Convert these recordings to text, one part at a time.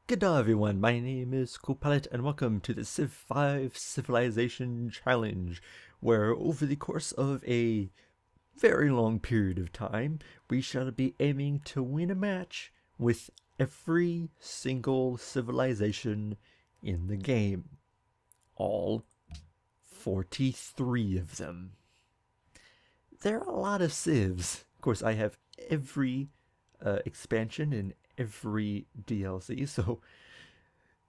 Good day everyone, my name is Coolpilot and welcome to the Civ V Civilization Challenge, where over the course of a very long period of time, we shall be aiming to win a match with every single civilization in the game. All 43 of them. There are a lot of civs. Of course, I have every expansion and every DLC, so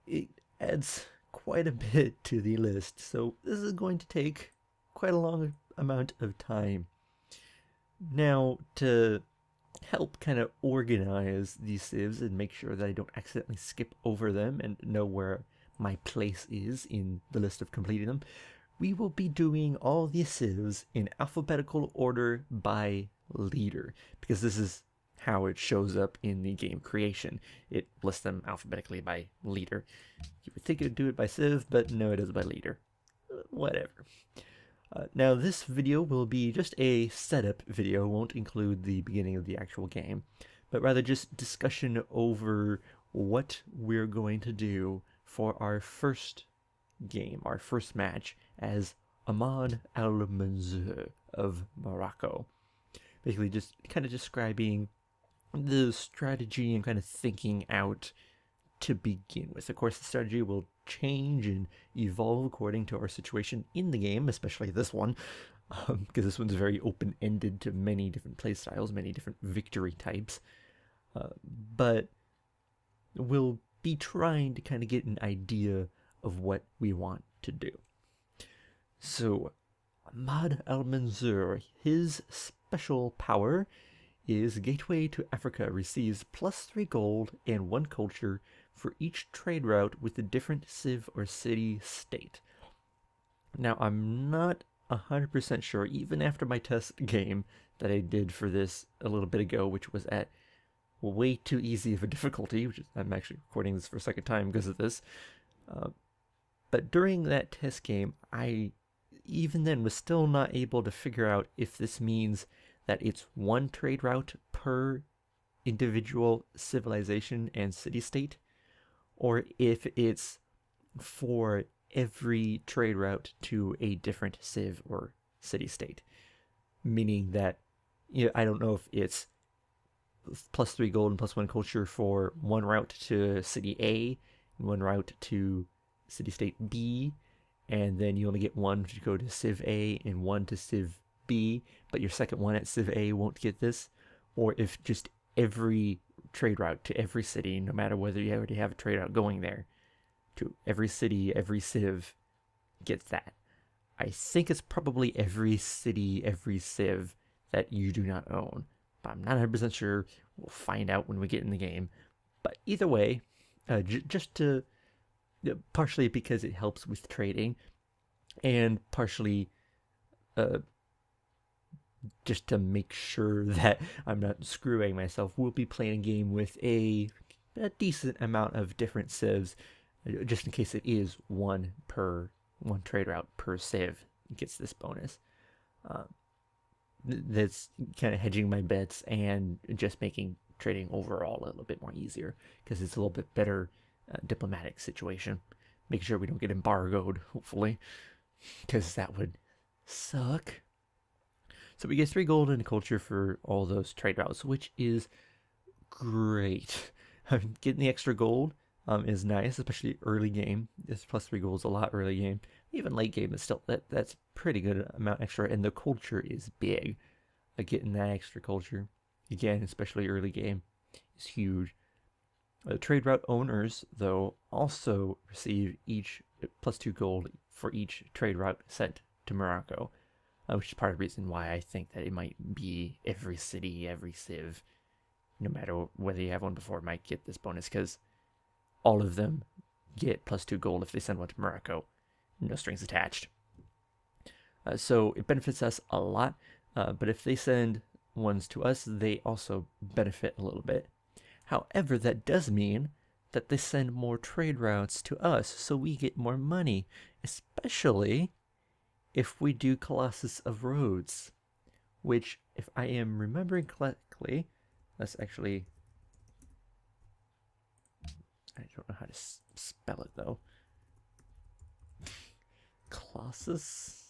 it adds quite a bit to the list. So this is going to take quite a long amount of time. Now, to help kind of organize these civs and make sure that I don't accidentally skip over them and know where my place is in the list of completing them, we will be doing all these civs in alphabetical order by leader, because this is how it shows up in the game creation. It lists them alphabetically by leader. You would think it would do it by civ, but no, it does it by leader. Whatever. Now this video will be just a setup video, won't include the beginning of the actual game, but rather just discussion over what we're going to do for our first game, our first match as Ahmad al-Mansour of Morocco. Basically just kind of describing the strategy and kind of thinking out to begin with. Of course, the strategy will change and evolve according to our situation in the game, especially this one, because this one's very open-ended to many different playstyles, many different victory types. But we'll be trying to kind of get an idea of what we want to do. So, Ahmad al-Mansour, his special power is Gateway to Africa, receives +3 gold and 1 culture for each trade route with a different civ or city state. Now, I'm not 100% sure, even after my test game that I did for this a little bit ago, which was at way too easy of a difficulty, which is, I'm actually recording this for a second time because of this. But during that test game, I even then was still not able to figure out if this means that it's 1 trade route per individual civilization and city-state, or if it's for every trade route to a different civ or city-state. Meaning that, you know, I don't know if it's +3 gold and +1 culture for 1 route to city A, and 1 route to city-state B, and then you only get 1 to go to civ A and 1 to civ B, but your second one at civ A won't get this, or if just every trade route to every city, no matter whether you already have a trade route going there, to every city, every civ gets that. I think it's probably every city, every civ that you do not own, but I'm not 100% sure. We'll find out when we get in the game. But either way, just to partially because it helps with trading, and partially just to make sure that I'm not screwing myself, we'll be playing a game with a decent amount of different civs, just in case it is 1 trade route per civ gets this bonus. That's kind of hedging my bets and just making trading overall a little bit more easier, because it's a little bit better diplomatic situation. Make sure we don't get embargoed, hopefully, because that would suck. So we get 3 gold and a culture for all those trade routes, which is great. Getting the extra gold is nice, especially early game. This +3 gold is a lot early game. Even late game is still that's pretty good amount extra, and the culture is big. Getting that extra culture, again, especially early game, is huge. Trade route owners, though, also receive each +2 gold for each trade route sent to Morocco, which is part of the reason why I think that it might be every city, every civ, no matter whether you have one before, might get this bonus, because all of them get +2 gold if they send one to Morocco. No strings attached. So it benefits us a lot, but if they send ones to us, they also benefit a little bit. However, that does mean that they send more trade routes to us, so we get more money, especially if we do Colossus of Rhodes, which, if I am remembering correctly, let's actually I don't know how to spell it though. Colossus?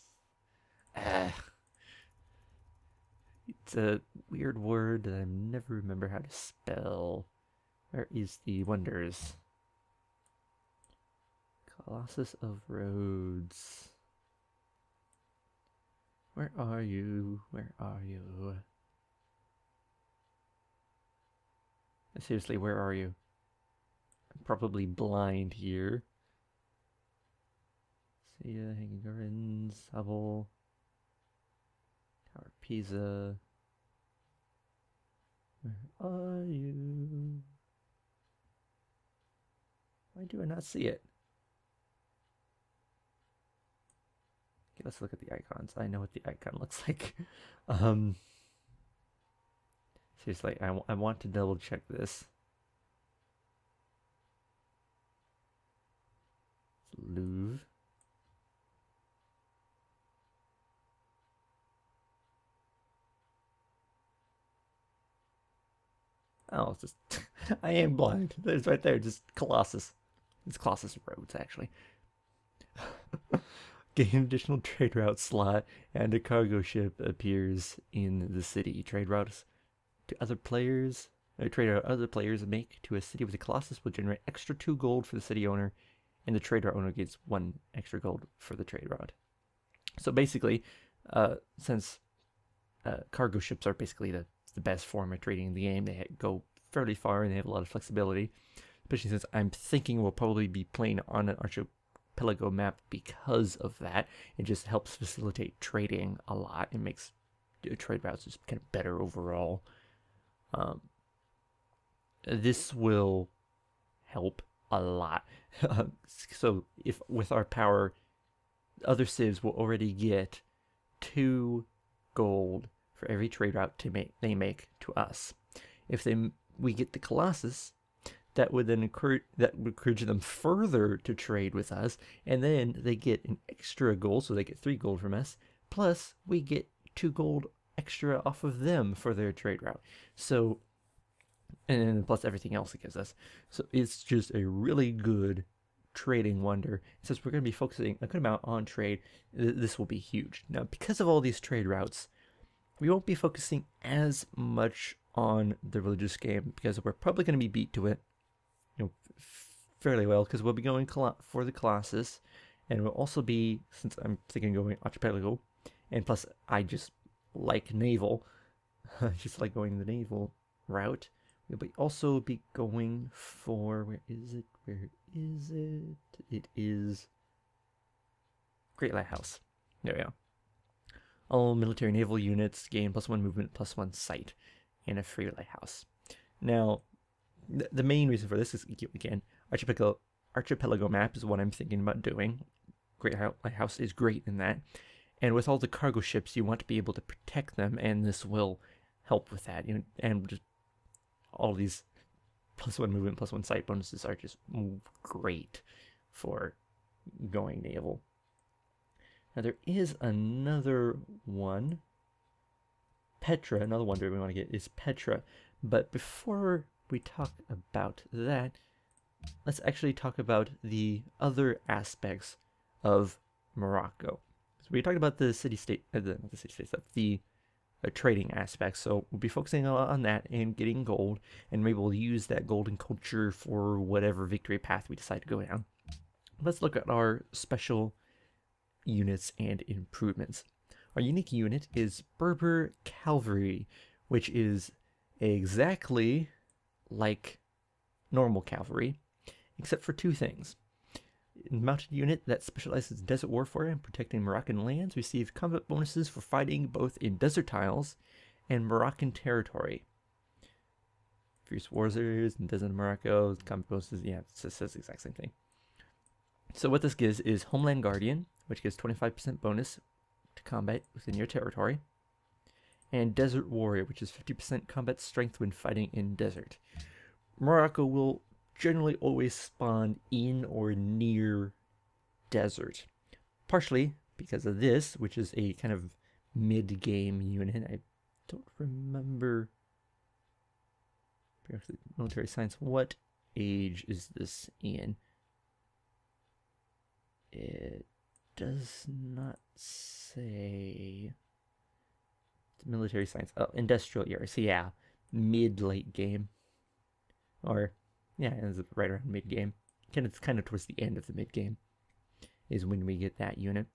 It's a weird word that I never remember how to spell. Where is the wonders? Colossus of Rhodes. Where are you? Where are you? Seriously, where are you? I'm probably blind here. See ya, Hanging Gardens, Hubble, Tower of Pisa. Where are you? Why do I not see it? Okay, let's look at the icons. I know what the icon looks like. Seriously, I want to double check this. Louvre. Oh, it's just I am blind. There's right there, just Colossus. It's Colossus Roads, actually. Gain additional trade route slot, and a cargo ship appears in the city. Trade routes to other players. Trade route other players make to a city with a Colossus will generate extra 2 gold for the city owner, and the trade route owner gets 1 extra gold for the trade route. So basically, since cargo ships are basically the best form of trading in the game, they go fairly far and they have a lot of flexibility. Especially since I'm thinking we'll probably be playing on an Archipelago map because of that. It just helps facilitate trading a lot. It makes trade routes just kind of better overall. This will help a lot. So if with our power, other civs will already get 2 gold for every trade route they make to us. If we get the Colossus, that would then encourage them further to trade with us, and then they get an extra gold, so they get 3 gold from us. Plus, we get 2 gold extra off of them for their trade route. So, and then plus everything else it gives us. So it's just a really good trading wonder. Since we're going to be focusing a good amount on trade, this will be huge. Now, because of all these trade routes, we won't be focusing as much on the religious game because we're probably going to be beat to it, fairly well, because we'll be going for the Colossus, and we'll also be, since I'm thinking going Archipelago, and plus I just like naval, I just like going the naval route. We'll also be going for, where is it? It is Great Lighthouse. There we go. All military naval units gain +1 movement, +1 sight, and a free lighthouse. Now, the main reason for this is, again, Archipelago map is what I'm thinking about doing. Great Lighthouse is great in that. And with all the cargo ships, you want to be able to protect them, and this will help with that. And just all these +1 movement, +1 sight bonuses are just great for going naval. Now there is another one. Petra, another wonder we want to get is Petra. But before we talk about that, let's actually talk about the other aspects of Morocco. So we talked about the city-state, the trading aspects. So we'll be focusing a lot on that and getting gold, and maybe we'll use that golden culture for whatever victory path we decide to go down. Let's look at our special units and improvements. Our unique unit is Berber Cavalry, which is exactly like normal cavalry, except for 2 things. A mounted unit that specializes in desert warfare and protecting Moroccan lands receive combat bonuses for fighting both in desert tiles and Moroccan territory. Fierce warriors in desert Morocco, combat bonuses, yeah, it says the exact same thing. So what this gives is Homeland Guardian, which gives 25% bonus to combat within your territory, and Desert Warrior, which is 50% combat strength when fighting in desert. Morocco will generally always spawn in or near desert, partially because of this, which is a kind of mid-game unit. I don't remember military science what age is this in? It does not say. It's military science. Oh, industrial era. So yeah, mid-late game. Or, yeah, it's right around mid-game. It's kind of towards the end of the mid-game is when we get that unit.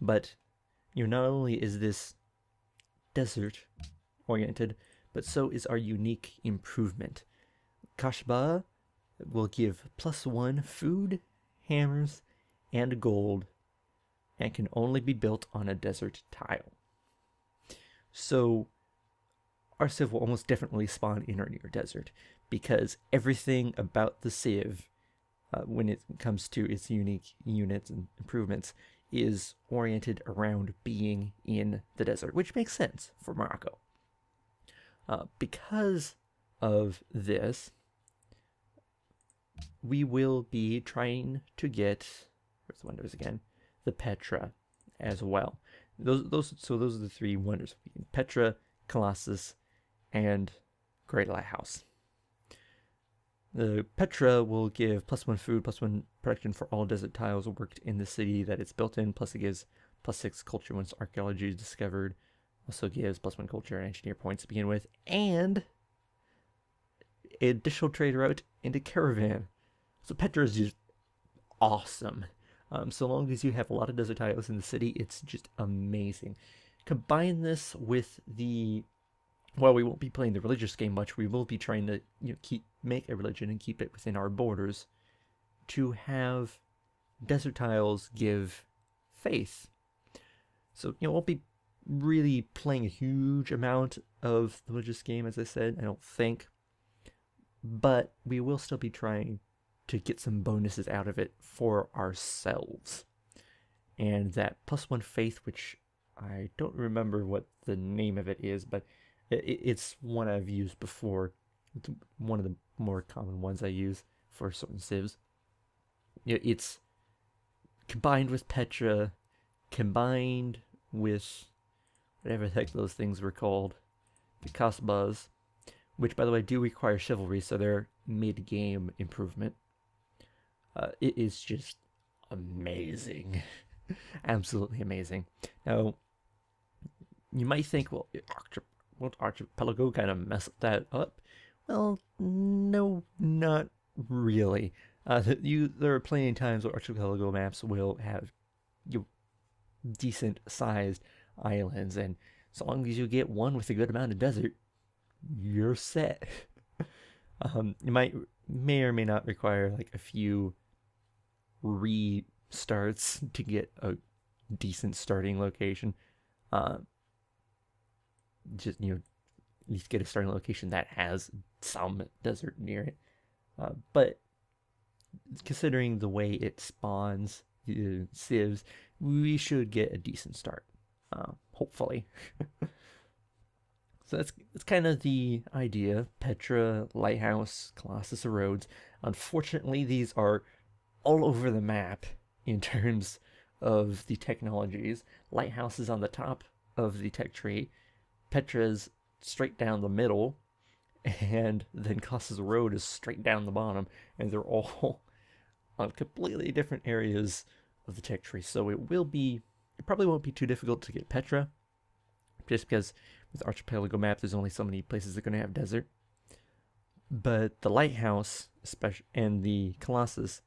But, not only is this desert-oriented, but so is our unique improvement. Kashba will give +1 food, hammers, and gold, and can only be built on a desert tile. So, our Civ will almost definitely spawn in or near desert, because everything about the Civ, when it comes to its unique units and improvements, is oriented around being in the desert, which makes sense for Morocco. Because of this, we will be trying to get, where's the wonders again? The Petra as well. Those are the 3 wonders: Petra, Colossus, and Great Lighthouse. The Petra will give +1 food, +1 protection for all desert tiles worked in the city that it's built in, plus it gives +6 culture once archaeology is discovered. Also gives +1 culture and engineer points to begin with, and an additional trade route into Caravan. So Petra is just awesome. So long as you have a lot of desert tiles in the city, it's just amazing. Combine this with while we won't be playing the religious game much, we will be trying to make a religion and keep it within our borders to have desert tiles give faith. So won't be really playing a huge amount of the religious game, as I said, I don't think, but we will still be trying to get some bonuses out of it for ourselves. And that +1 faith, which I don't remember what the name of it is, but it's one I've used before. It's one of the more common ones I use for certain civs. It's combined with Petra, combined with whatever the heck those things were called, the Kasbahs, which, by the way, do require chivalry, so they're mid-game improvement. It is just amazing. Absolutely amazing. Now, you might think, well, won't Archipelago kind of mess that up? Well, no, not really. There are plenty of times where Archipelago maps will have decent-sized islands, and so long as you get one with a good amount of desert, you're set. You may or may not require like a few restarts to get a decent starting location. Just at least get a starting location that has some desert near it. But considering the way it spawns civs, we should get a decent start, hopefully. So that's kind of the idea. Petra, Lighthouse, Colossus, Rhodes. Unfortunately, these are all over the map in terms of the technologies. Lighthouse is on the top of the tech tree. Petra's straight down the middle, and then Colossus Road is straight down the bottom, and they're all on completely different areas of the tech tree. So it probably won't be too difficult to get Petra, just because with Archipelago map, there's only so many places that are going to have desert. But the Lighthouse, especially, and the Colossus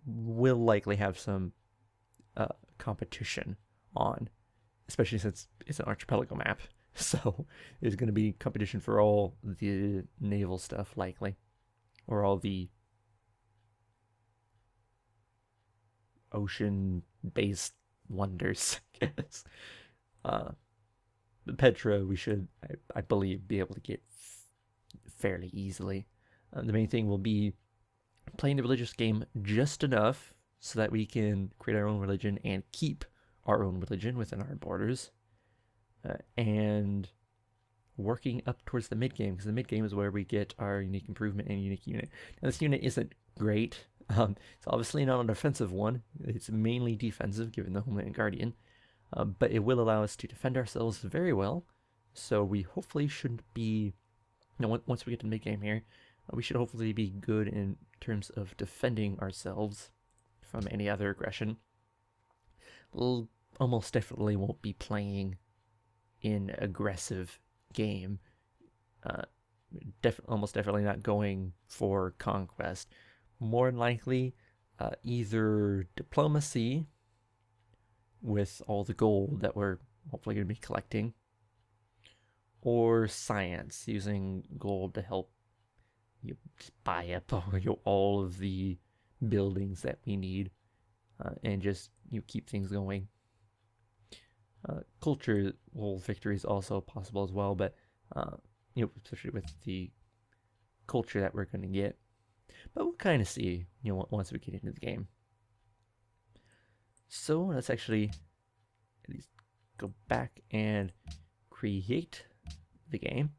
will likely have some competition on, especially since it's an Archipelago map. So there's going to be competition for all the naval stuff, likely, or all the ocean-based wonders, I guess. Petra, we should, I believe, be able to get fairly easily. The main thing will be playing the religious game just enough so that we can create our own religion and keep our own religion within our borders, and working up towards the mid-game, because the mid-game is where we get our unique improvement and unique unit. Now, this unit isn't great. It's obviously not an offensive one. It's mainly defensive, given the Homeland Guardian. But it will allow us to defend ourselves very well, so we hopefully shouldn't be once we get to mid game here, we should hopefully be good in terms of defending ourselves from any other aggression. We'll almost definitely won't be playing in aggressive game. Almost definitely not going for conquest. More than likely, either diplomacy with all the gold that we're hopefully going to be collecting, or science, using gold to help you buy up all of the buildings that we need, and just keep things going. Culture victory is also possible as well, but especially with the culture that we're going to get. But we'll kind of see, once we get into the game. So let's actually at least go back and create the game.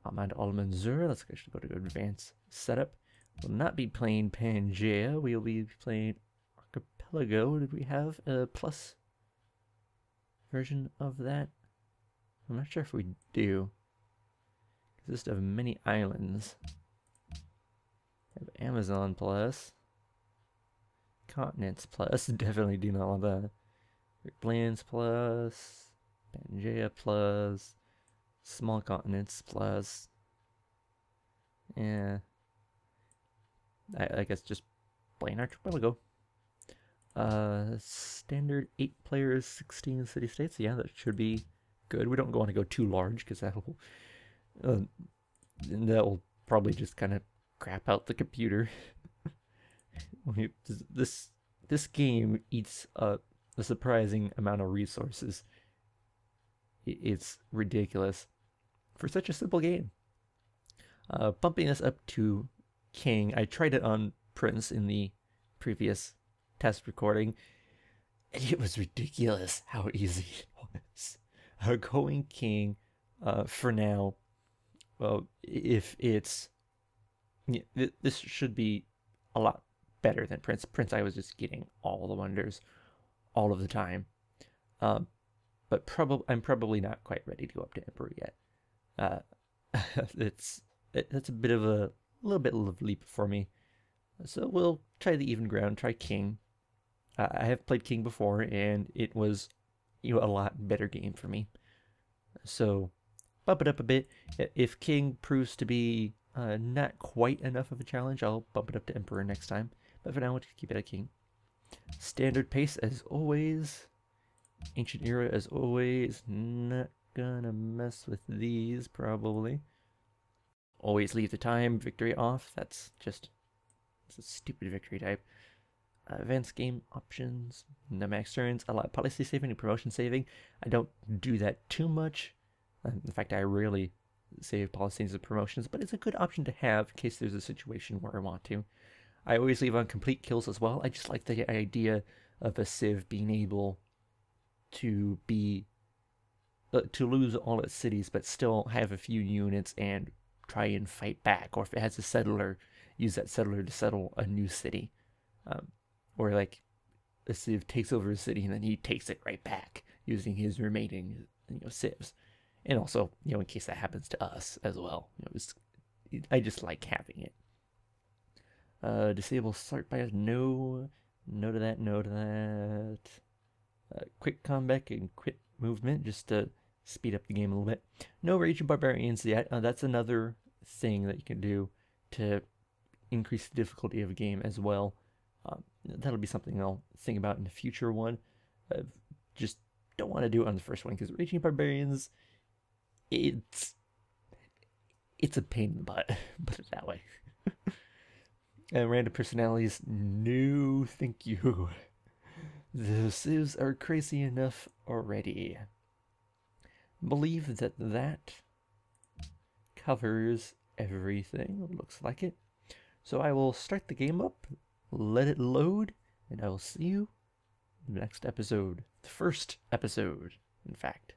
I'm on Al-Manzur. Let's actually go to advanced setup. We'll not be playing Pangea. We'll be playing Archipelago. Did we have a plus version of that? I'm not sure if we do. Consist of many islands. We have Amazon plus, Continents plus. Definitely do not want that. Plains plus, Pangea plus, Small Continents plus. Yeah, I guess just plain Archipelago. Standard 8 players, 16 city states. Yeah, that should be good. We don't want to go too large because that'll probably just kind of crap out the computer. This game eats a surprising amount of resources. It's ridiculous for such a simple game. Bumping this up to King. I tried it on Prince in the previous test recording, and it was ridiculous how easy it was. Going King for now. Well, if it's this should be a lot better than Prince. Prince, I was just getting all the wonders all of the time, but I'm probably not quite ready to go up to Emperor yet. It's a bit of a little bit of a leap for me, so we'll try the even ground. Try King. I have played King before, and it was a lot better game for me. So bump it up a bit. If King proves to be not quite enough of a challenge, I'll bump it up to Emperor next time. But for now, we'll just keep it at King. Standard pace as always. Ancient era as always. Not gonna mess with these probably. Always leave the time victory off. It's a stupid victory type. Advanced game options. No max turns. A lot of policy saving and promotion saving. I don't do that too much. In fact, I rarely save policies and promotions, but it's a good option to have in case there's a situation where I want to. I always leave on complete kills as well. I just like the idea of a Civ being able to lose all its cities, but still have a few units and try and fight back. Or if it has a settler, use that settler to settle a new city. Or like a Civ takes over a city and then he takes it right back using his remaining civs. And also, in case that happens to us as well. I just like having it. Disable start by no. No to that, no to that. Quick comeback and quick movement just to speed up the game a little bit. No Raging Barbarians yet. That's another thing that you can do to increase the difficulty of a game as well. That'll be something I'll think about in the future one. Just don't want to do it on the first one because Raging Barbarians, it's a pain in the butt, put it that way. And random personalities, no thank you. The civs are crazy enough already. Believe that covers everything, looks like it. So I will start the game up, let it load, and I will see you in the next episode. The first episode, in fact.